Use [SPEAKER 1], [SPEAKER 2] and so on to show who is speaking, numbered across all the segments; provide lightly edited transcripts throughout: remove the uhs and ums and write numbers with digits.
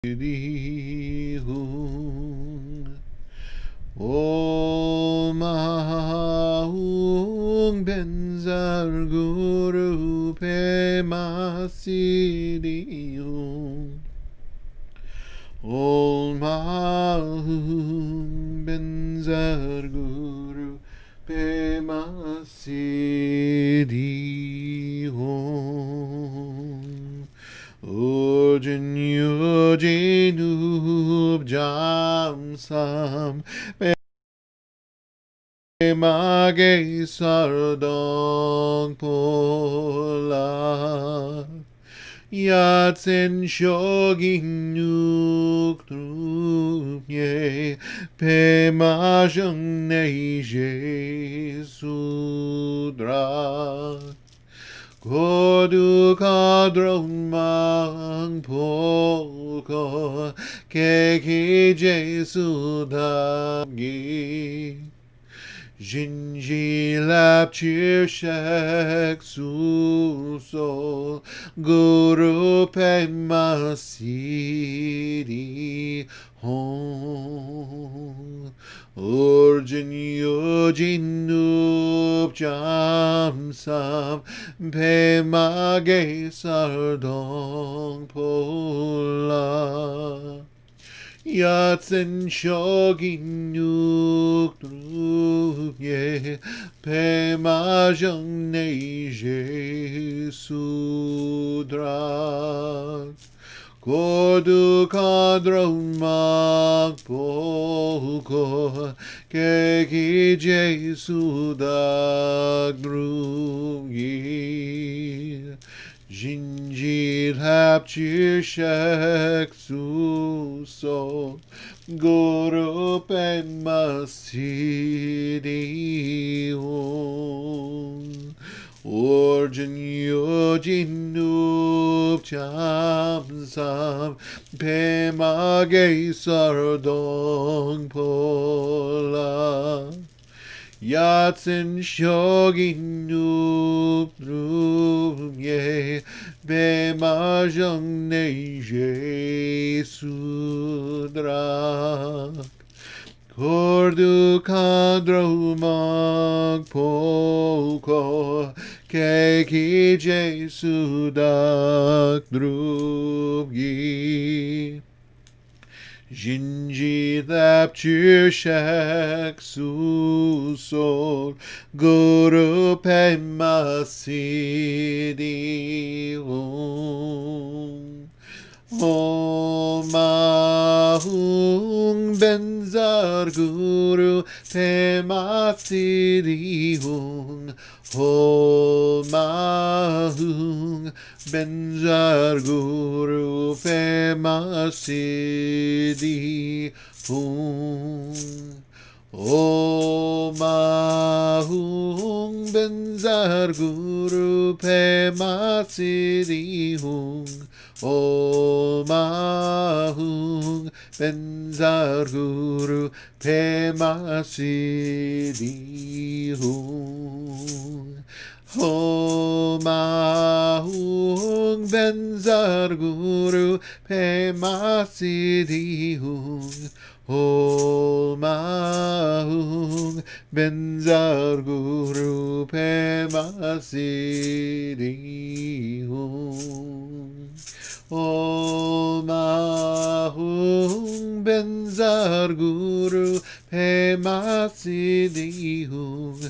[SPEAKER 1] Hung Om Ahung Benzar Guru Pema Siddhi Hung Om Ahung Benzar Guru Pema Siddhi Hung Ujin Yujin Jam Sam Mage Sardong Pola Yatsen Shogin Nuk Trupye Pema Jung Neije Sudra Kodu Kadron Mang Poko Keki Jesu Dagi Jinji Lap Chirshak Suso Guru Pema Siddhi Hong Urjin Yojin Nup Jam Sam Pema Ge Sardong Pola Yatsen Shogin Nuk Trupye Pema Jung Neije Sudra Kodu Kadron Mak Poko Keki Jesu Dagrugi Jinji Lap Chirshak Suso Guru Pema Siddhi Hung Orjin Yojin Nup Cham Sam Pema Ge Sardong Pola Yatsen Shogin Nup Trumye Pema Jung Neije Sudra Kordu Kadro Mag Poko Keki Jesu Dak Drupgi Jinji Lap Chirshak Susol Guru Pema Siddhi Hung Om Ahung Benzar Guru Pema Siddhi Hung Om Ahung Benzar Guru Pema Siddhi Hung Om Ahung Benzar Guru Pema Siddhi Hung Om Ahung Benzar Guru Pema Siddhi Hung Om Ahung Benzar Guru Pema Siddhi Hung Om Ahung Benzar Guru Pema Siddhi Hung Om Ahung Benzar Guru Pema Siddhi Hung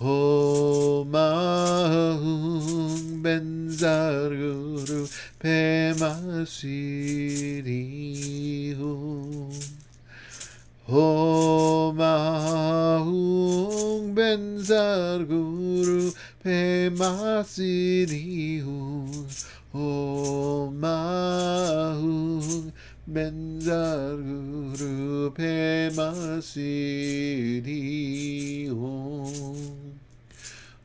[SPEAKER 1] Om Ahung Benzar Guru Pema Siddhi Hung Om Ahung Benzar Guru Pema Siddhi Hung Om Ahung Benzar Guru Pema Siddhi Hung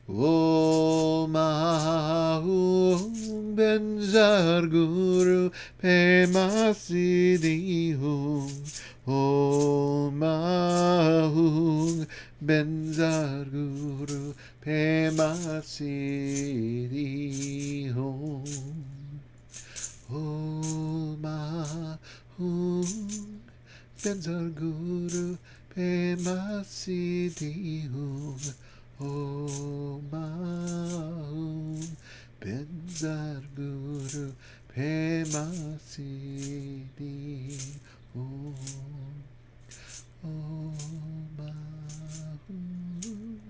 [SPEAKER 1] Om Ahung Benzar Guru Pema Siddhi Hung Om Ahung Benzar Guru Pema Siddhi Hung Om Hung Benzar Guru Pema Siddhi Hung Om Hung Benzar Guru Pema Siddhi Hung Om Hung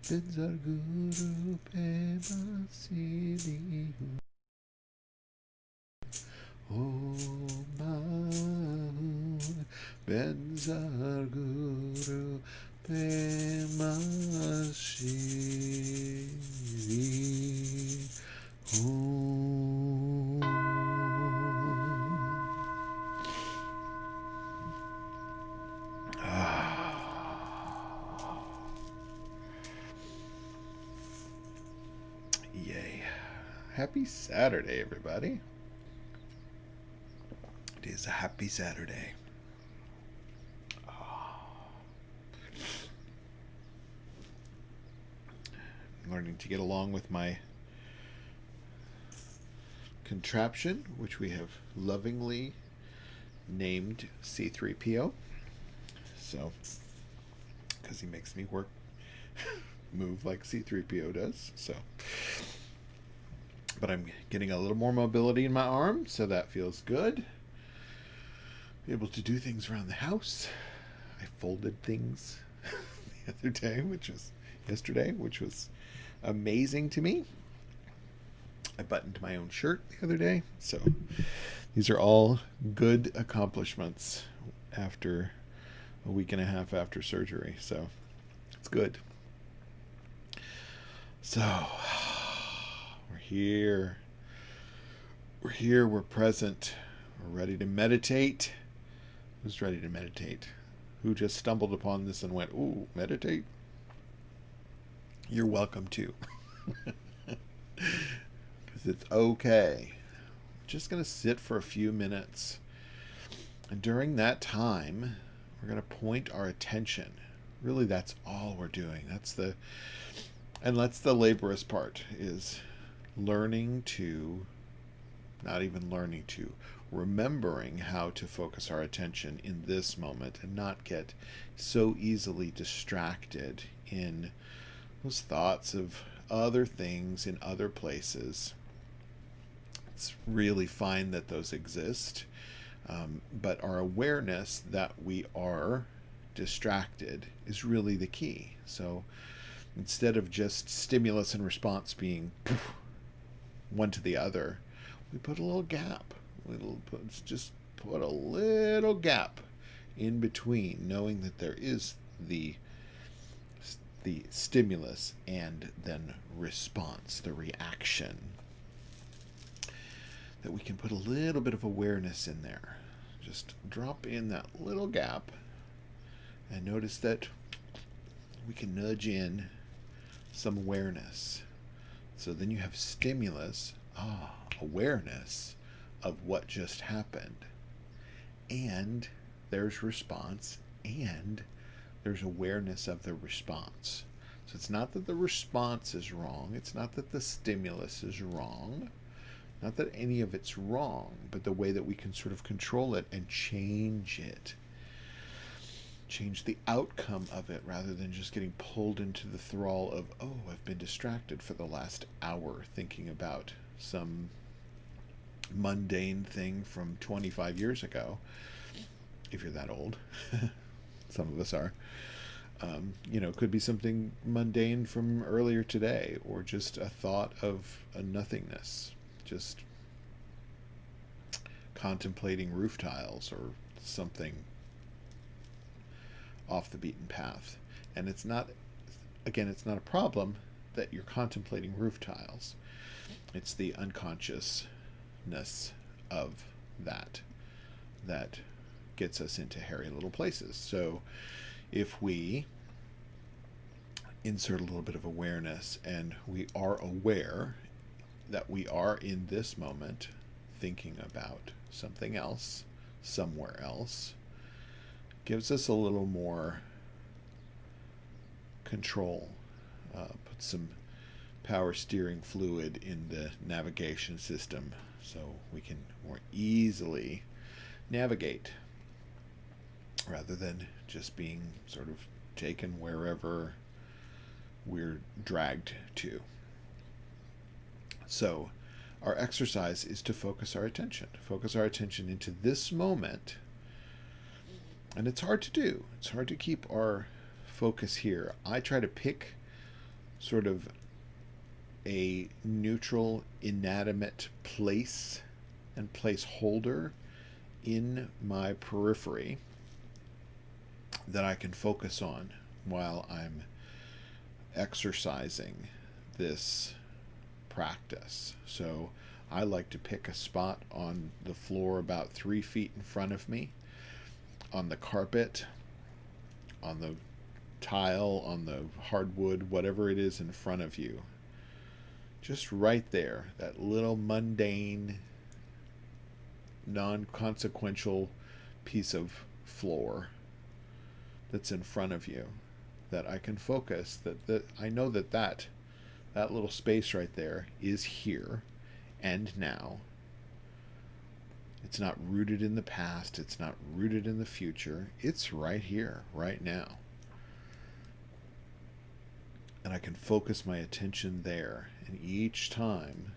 [SPEAKER 1] Benzar Guru Pema Siddhi Hung Om Benzar Guru Pema Siddhi Om. Yay. Happy Saturday, everybody. It is a happy Saturday. I'm learning to get along with my contraption, which we have lovingly named C3PO. So, because he makes me move like C3PO does. So, but I'm getting a little more mobility in my arm, so that feels good. Be able to do things around the house. I folded things the other day, yesterday, which was amazing to me. I buttoned my own shirt the other day. So these are all good accomplishments after a week and a half after surgery. So it's good. So we're here. We're here. We're present. We're ready to meditate. Who's ready to meditate? Who just stumbled upon this and went, ooh, meditate? You're welcome to. Because it's okay. I'm just going to sit for a few minutes. And during that time, we're going to point our attention. Really, that's all we're doing. That's the laborious part, is learning to, not even learning to, remembering how to focus our attention in this moment and not get so easily distracted in those thoughts of other things in other places. It's really fine that those exist, but our awareness that we are distracted is really the key. So instead of just stimulus and response being one to the other, we put a little gap. Just put a little gap in between, knowing that there is the stimulus and then response, the reaction. That we can put a little bit of awareness in there. Just drop in that little gap and notice that we can nudge in some awareness. So then you have stimulus, awareness of what just happened. And there's response, and there's awareness of the response. So it's not that the response is wrong. It's not that the stimulus is wrong. Not that any of it's wrong, but the way that we can sort of control it and change it. Change the outcome of it rather than just getting pulled into the thrall of, oh, I've been distracted for the last hour thinking about some mundane thing from 25 years ago. If you're that old. Some of us are. Could be something mundane from earlier today, or just a thought of a nothingness. Just contemplating roof tiles or something off the beaten path. And it's not a problem that you're contemplating roof tiles. It's the unconsciousness of that gets us into hairy little places. So if we insert a little bit of awareness, and we are aware that we are in this moment thinking about something else, somewhere else, gives us a little more control. Put some power steering fluid in the navigation system so we can more easily navigate rather than just being sort of taken wherever we're dragged to. So our exercise is to focus our attention into this moment. And it's hard to do. It's hard to keep our focus here. I try to pick sort of a neutral, inanimate place and placeholder in my periphery that I can focus on while I'm exercising this practice. So I like to pick a spot on the floor about 3 feet in front of me, on the carpet, on the tile, on the hardwood, whatever it is in front of you. Just right there, that little mundane, non-consequential piece of floor that's in front of you, that I can focus, that I know that little space right there is here and now. It's not rooted in the past. It's not rooted in the future. It's right here, right now. And I can focus my attention there. And each time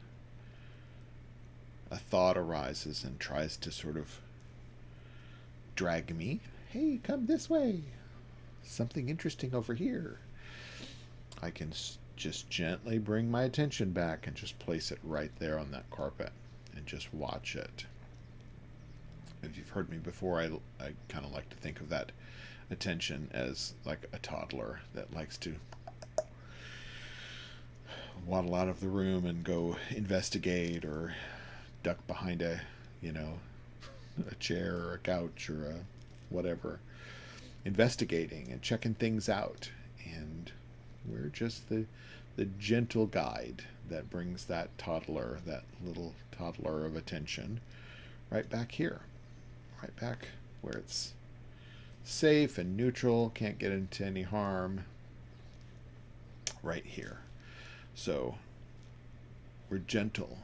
[SPEAKER 1] a thought arises and tries to sort of drag me, hey, come this way. Something interesting over here. I can just gently bring my attention back and just place it right there on that carpet and just watch it. If you've heard me before, I kind of like to think of that attention as like a toddler that likes to waddle out of the room and go investigate or duck behind a chair or a couch or a whatever, investigating and checking things out. And we're just the gentle guide that brings that little toddler of attention right back here, right back where it's safe and neutral, can't get into any harm, right here. So we're gentle,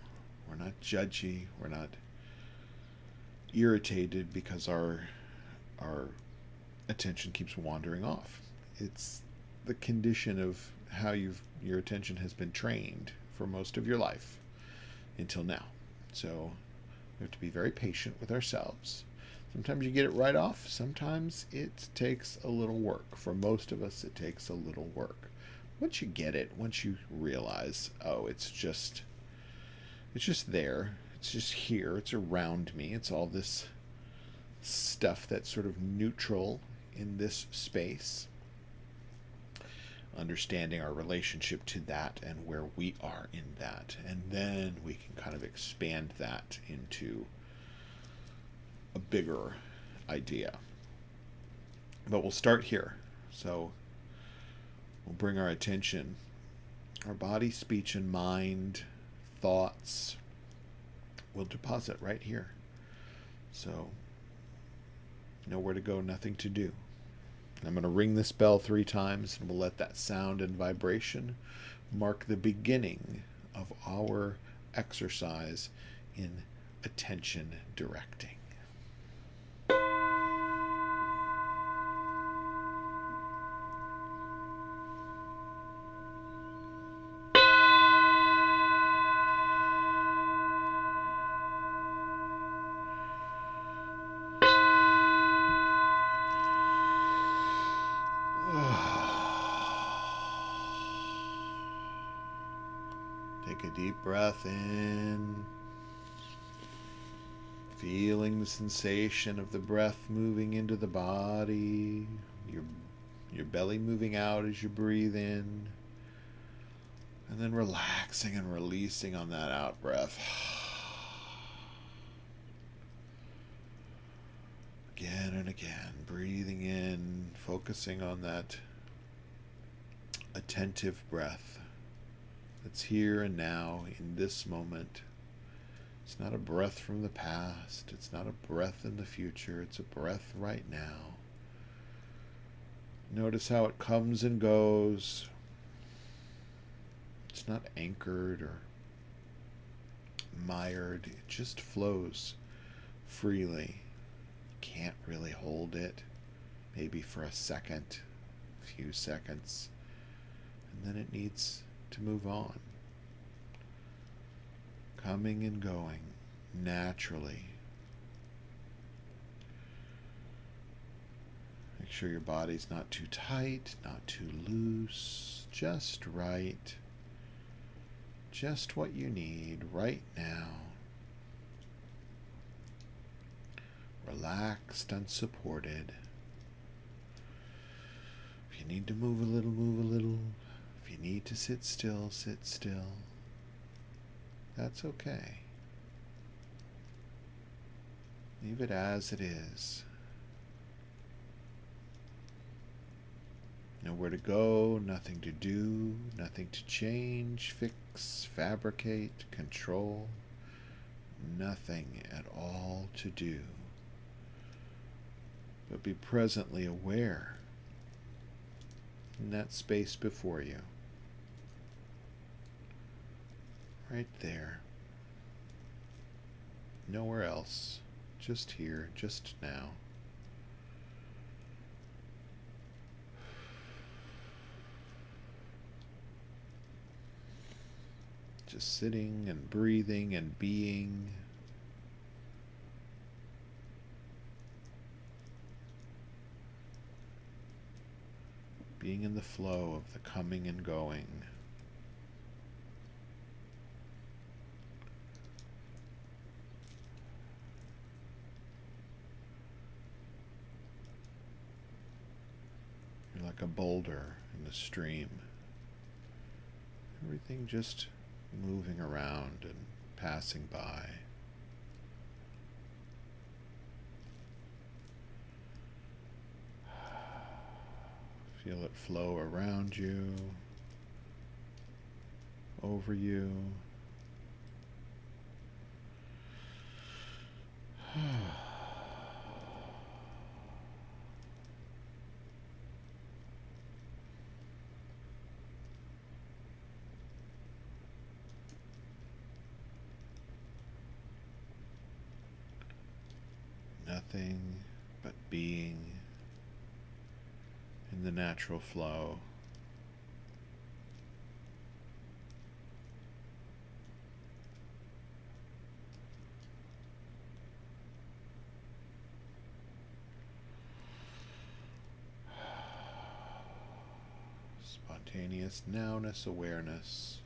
[SPEAKER 1] we're not judgy, we're not irritated because our attention keeps wandering off. It's the condition of how your attention has been trained for most of your life until now. So we have to be very patient with ourselves. Sometimes you get it right off. Sometimes it takes a little work. For most of us, it takes a little work. Once you get it, once you realize, oh, it's just there. It's just here. It's around me. It's all this stuff that's sort of neutral in this space. Understanding our relationship to that and where we are in that. And then we can kind of expand that into a bigger idea. But we'll start here. So we'll bring our attention, our body, speech, and mind, thoughts, we'll deposit right here. So nowhere to go, nothing to do. I'm going to ring this bell 3 times, and we'll let that sound and vibration mark the beginning of our exercise in attention directing. Take a deep breath in, feeling the sensation of the breath moving into the body, your belly moving out as you breathe in, and then relaxing and releasing on that out breath. Again and again, breathing in, focusing on that attentive breath that's here and now in this moment. It's not a breath from the past. It's not a breath in the future. It's a breath right now. Notice how it comes and goes. It's not anchored or mired. It just flows freely can't really hold it, maybe for a second, a few seconds, and then it needs to move on. Coming and going naturally. Make sure your body's not too tight, not too loose, just right. Just what you need right now. Relaxed and supported. If you need to move a little, move a little. If you need to sit still, sit still. That's okay. Leave it as it is. Nowhere to go, nothing to do, nothing to change, fix, fabricate, control. Nothing at all to do. But be presently aware in that space before you. Right there. Nowhere else. Just here, just now. Just sitting and breathing and being. Being in the flow of the coming and going. You're like a boulder in the stream. Everything just moving around and passing by. Feel it flow around you, over you. Nothing but being in the natural flow. Spontaneous nowness awareness.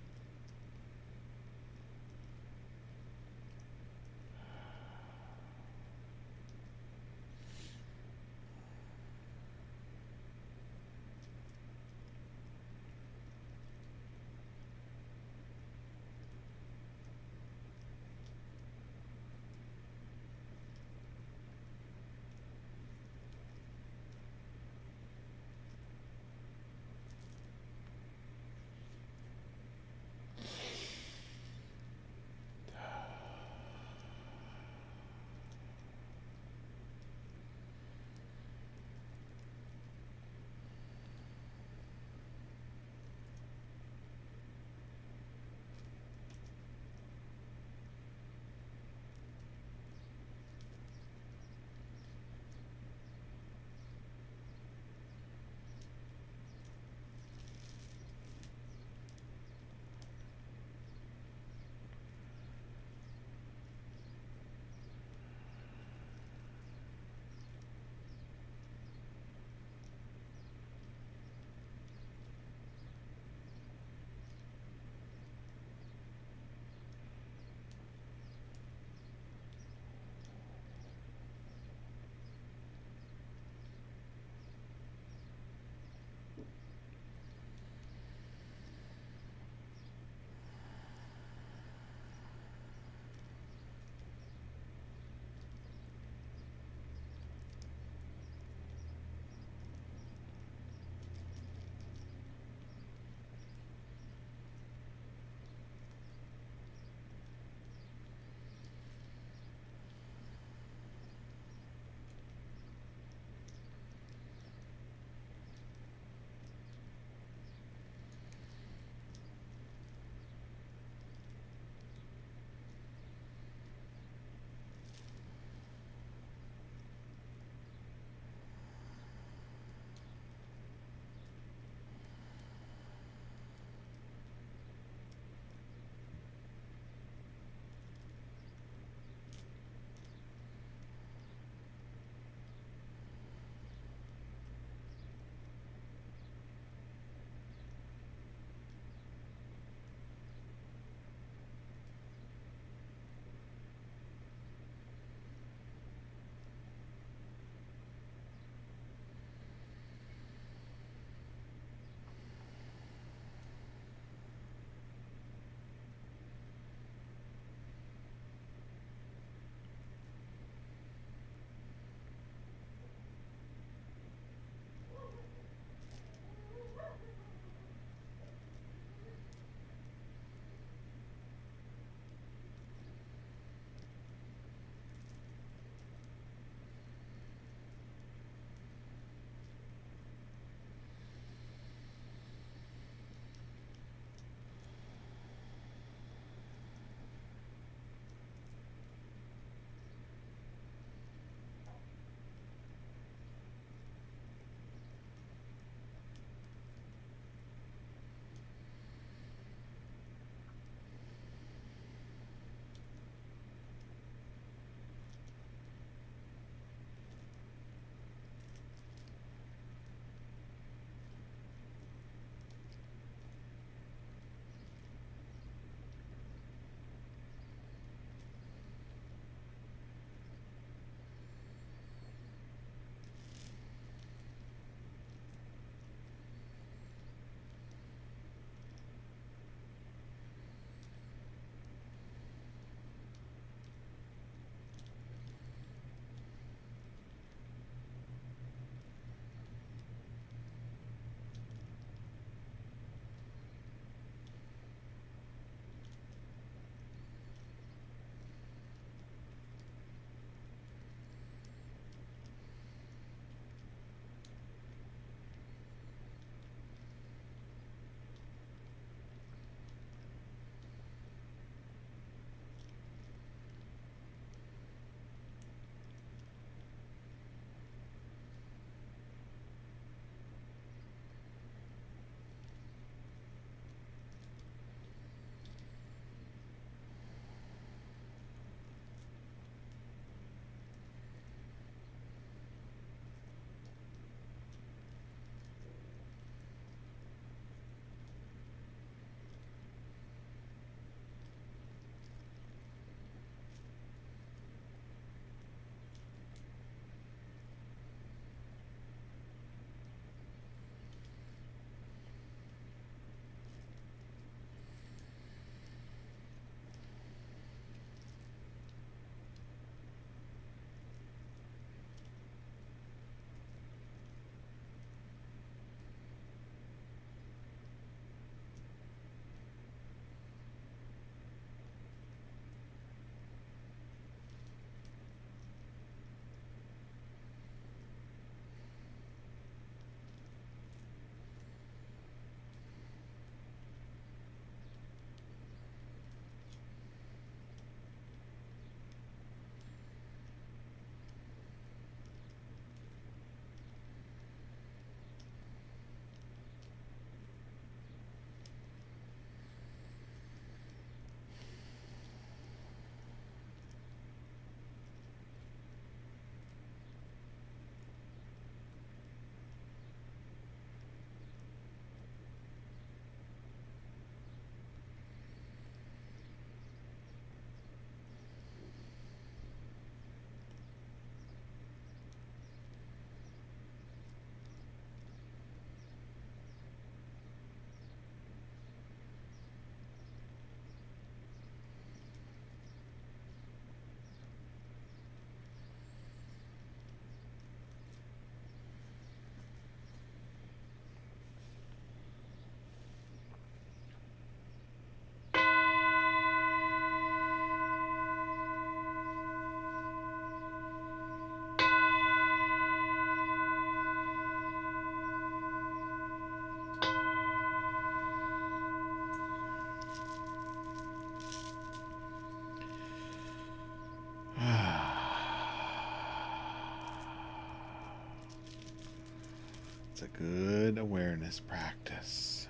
[SPEAKER 1] a good awareness practice.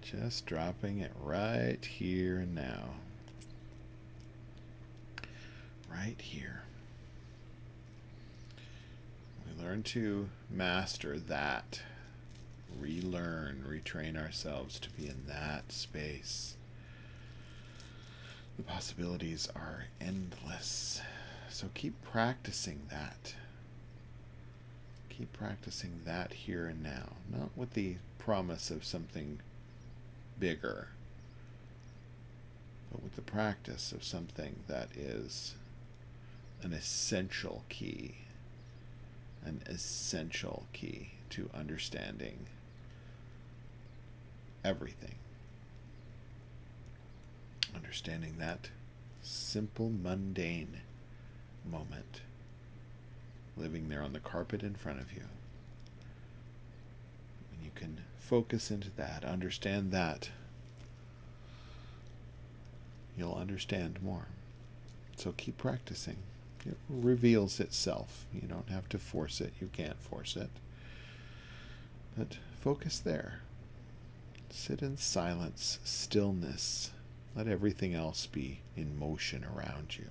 [SPEAKER 1] Just dropping it right here and now. Right here. We learn to master that. Relearn, retrain ourselves to be in that space. The possibilities are endless. So keep practicing that. Keep practicing that here and now. Not with the promise of something bigger, but with the practice of something that is an essential key. An essential key to understanding everything. Understanding that simple, mundane moment. Living there on the carpet in front of you. When you can focus into that, understand that, you'll understand more. So keep practicing. It reveals itself. You don't have to force it. You can't force it. But focus there. Sit in silence, stillness. Let everything else be in motion around you.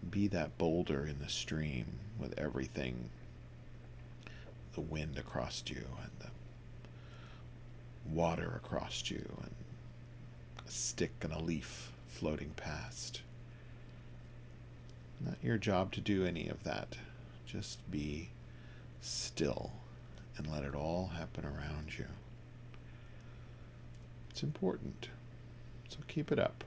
[SPEAKER 1] Be that boulder in the stream with everything, the wind across you and the water across you and a stick and a leaf floating past. Not your job to do any of that. Just be still and let it all happen around you. It's important, so keep it up.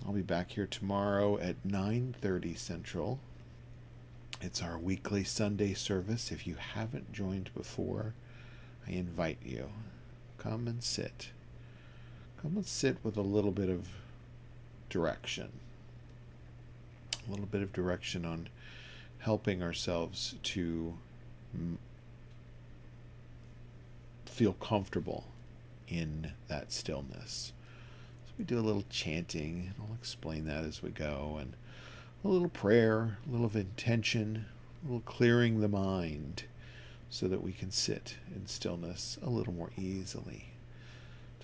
[SPEAKER 1] I'll be back here tomorrow at 9:30 Central. It's our weekly Sunday service. If you haven't joined before, I invite you. Come and sit. Come and sit with a little bit of direction. A little bit of direction on helping ourselves to feel comfortable in that stillness. We do a little chanting. I'll explain that as we go. And a little prayer, a little of intention, a little clearing the mind so that we can sit in stillness a little more easily.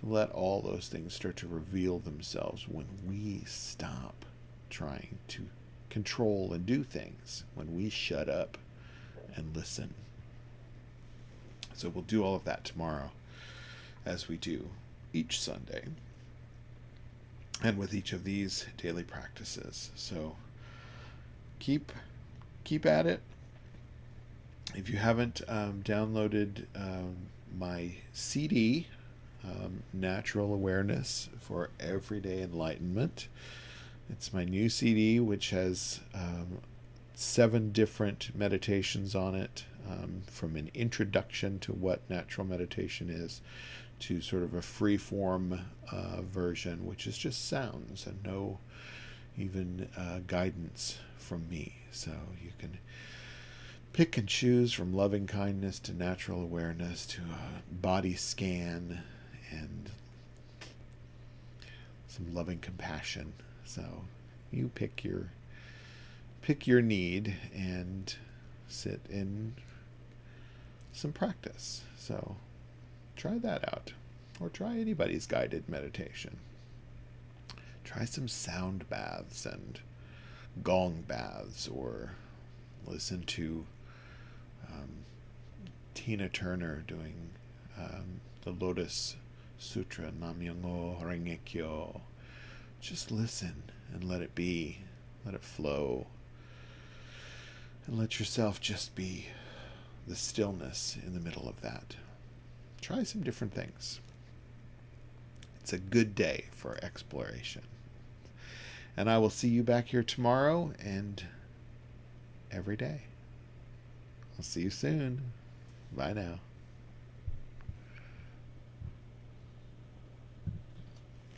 [SPEAKER 1] To let all those things start to reveal themselves when we stop trying to control and do things. When we shut up and listen. So we'll do all of that tomorrow as we do each Sunday. And with each of these daily practices. So keep at it. If you haven't downloaded my CD, Natural Awareness for Everyday Enlightenment, it's my new CD, which has 7 different meditations on it, from an introduction to what natural meditation is, to sort of a free-form version, which is just sounds and no even guidance from me. So you can pick and choose from loving kindness to natural awareness to a body scan and some loving compassion. So you pick your need and sit in some practice. So try that out, or try anybody's guided meditation. Try some sound baths and gong baths, or listen to Tina Turner doing the Lotus Sutra, Nam-myoho Renge Kyo. Just listen and let it be, let it flow, and let yourself just be the stillness in the middle of that. Try some different things. It's a good day for exploration. And I will see you back here tomorrow and every day. I'll see you soon. Bye now.